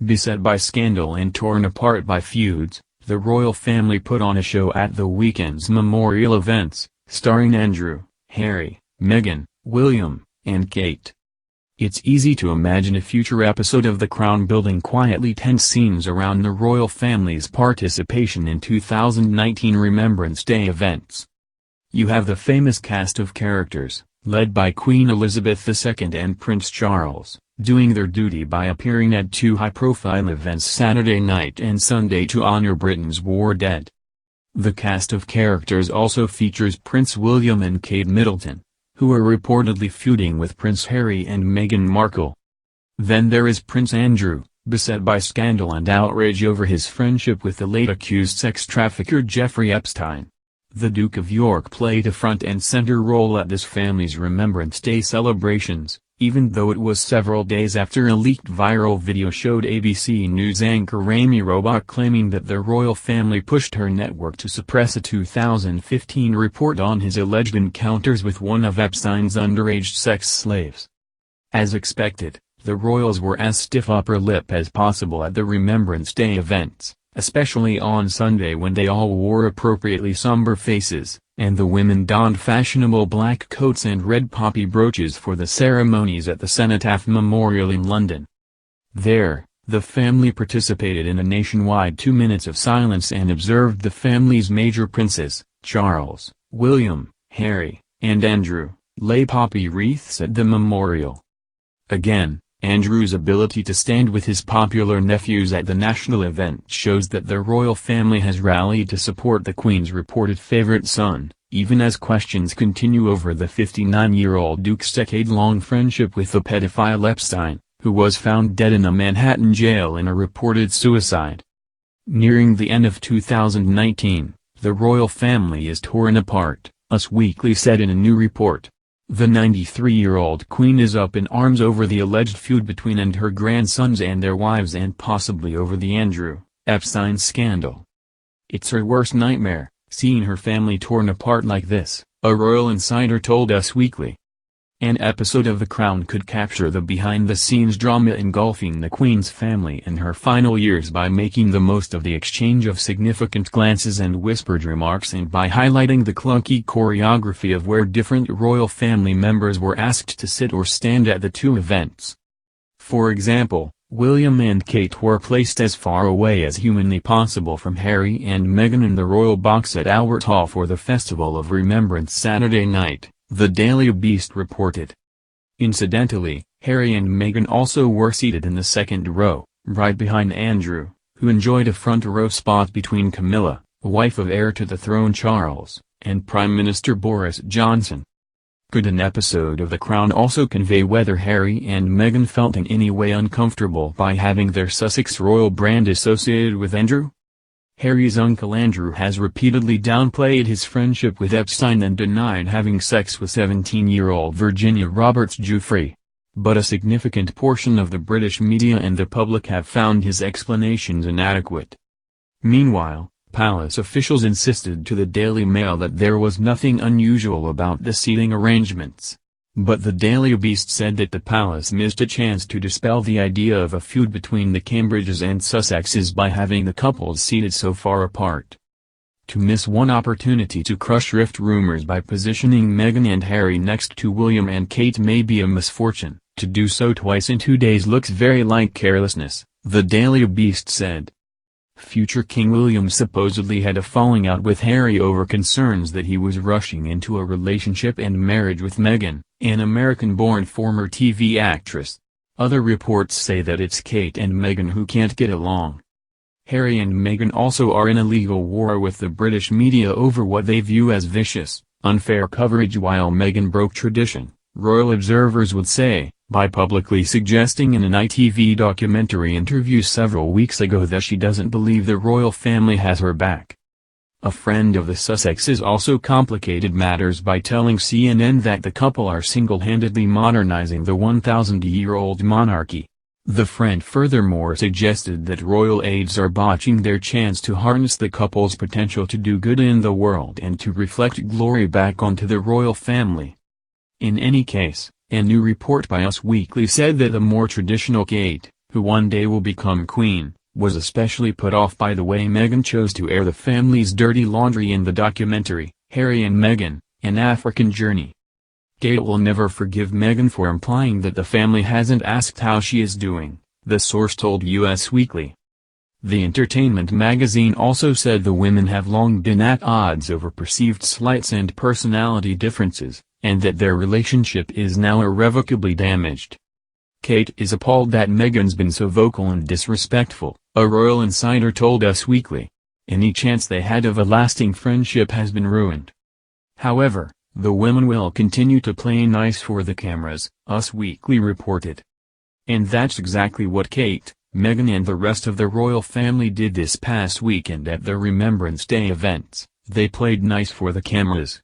Beset by scandal and torn apart by feuds, the royal family put on a show at the weekend's memorial events, starring Andrew, Harry, Meghan, William, and Kate. It's easy to imagine a future episode of The Crown building quietly tense scenes around the royal family's participation in 2019 Remembrance Day events. You have the famous cast of characters, led by Queen Elizabeth II and Prince Charles, doing their duty by appearing at two high-profile events Saturday night and Sunday to honor Britain's war dead. The cast of characters also features Prince William and Kate Middleton, who are reportedly feuding with Prince Harry and Meghan Markle. Then there is Prince Andrew, beset by scandal and outrage over his friendship with the late accused sex trafficker Jeffrey Epstein. The Duke of York played a front-and-center role at this family's Remembrance Day celebrations, even though it was several days after a leaked viral video showed ABC News anchor Amy Robach claiming that the royal family pushed her network to suppress a 2015 report on his alleged encounters with one of Epstein's underage sex slaves. As expected, the royals were as stiff upper lip as possible at the Remembrance Day events, especially on Sunday when they all wore appropriately somber faces, and the women donned fashionable black coats and red poppy brooches for the ceremonies at the Cenotaph Memorial in London. There, the family participated in a nationwide 2 minutes of silence and observed the family's major princes, Charles, William, Harry, and Andrew, lay poppy wreaths at the memorial. Again, Andrew's ability to stand with his popular nephews at the national event shows that the royal family has rallied to support the Queen's reported favorite son, even as questions continue over the 59-year-old Duke's decade-long friendship with the pedophile Epstein, who was found dead in a Manhattan jail in a reported suicide. Nearing the end of 2019, the royal family is torn apart, Us Weekly said in a new report. The 93-year-old Queen is up in arms over the alleged feud between her grandsons and their wives and possibly over the Andrew Epstein scandal. It's her worst nightmare, seeing her family torn apart like this, a royal insider told Us Weekly. An episode of The Crown could capture the behind-the-scenes drama engulfing the Queen's family in her final years by making the most of the exchange of significant glances and whispered remarks and by highlighting the clunky choreography of where different royal family members were asked to sit or stand at the two events. For example, William and Kate were placed as far away as humanly possible from Harry and Meghan in the royal box at Albert Hall for the Festival of Remembrance Saturday night, the Daily Beast reported. Incidentally, Harry and Meghan also were seated in the second row, right behind Andrew, who enjoyed a front row spot between Camilla, wife of heir to the throne Charles, and Prime Minister Boris Johnson. Could an episode of The Crown also convey whether Harry and Meghan felt in any way uncomfortable by having their Sussex royal brand associated with Andrew? Harry's uncle Andrew has repeatedly downplayed his friendship with Epstein and denied having sex with 17-year-old Virginia Roberts-Giuffre. But a significant portion of the British media and the public have found his explanations inadequate. Meanwhile, palace officials insisted to the Daily Mail that there was nothing unusual about the seating arrangements. But the Daily Beast said that the palace missed a chance to dispel the idea of a feud between the Cambridges and Sussexes by having the couples seated so far apart. To miss one opportunity to crush rift rumors by positioning Meghan and Harry next to William and Kate may be a misfortune. To do so twice in 2 days looks very like carelessness, the Daily Beast said. Future King William supposedly had a falling out with Harry over concerns that he was rushing into a relationship and marriage with Meghan, an American-born former TV actress. Other reports say that it's Kate and Meghan who can't get along. Harry and Meghan also are in a legal war with the British media over what they view as vicious, unfair coverage while Meghan broke tradition, royal observers would say, by publicly suggesting in an ITV documentary interview several weeks ago that she doesn't believe the royal family has her back. A friend of the Sussexes also complicated matters by telling CNN that the couple are single-handedly modernizing the 1,000-year-old monarchy. The friend furthermore suggested that royal aides are botching their chance to harness the couple's potential to do good in the world and to reflect glory back onto the royal family. In any case, a new report by Us Weekly said that the more traditional Kate, who one day will become queen, was especially put off by the way Meghan chose to air the family's dirty laundry in the documentary, Harry and Meghan, An African Journey. Kate will never forgive Meghan for implying that the family hasn't asked how she is doing, the source told Us Weekly. The entertainment magazine also said the women have long been at odds over perceived slights and personality differences, and that their relationship is now irrevocably damaged. Kate is appalled that Meghan's been so vocal and disrespectful, a royal insider told Us Weekly. Any chance they had of a lasting friendship has been ruined. However, the women will continue to play nice for the cameras, Us Weekly reported. And that's exactly what Kate, Meghan and the rest of the royal family did this past weekend at the Remembrance Day events. They played nice for the cameras.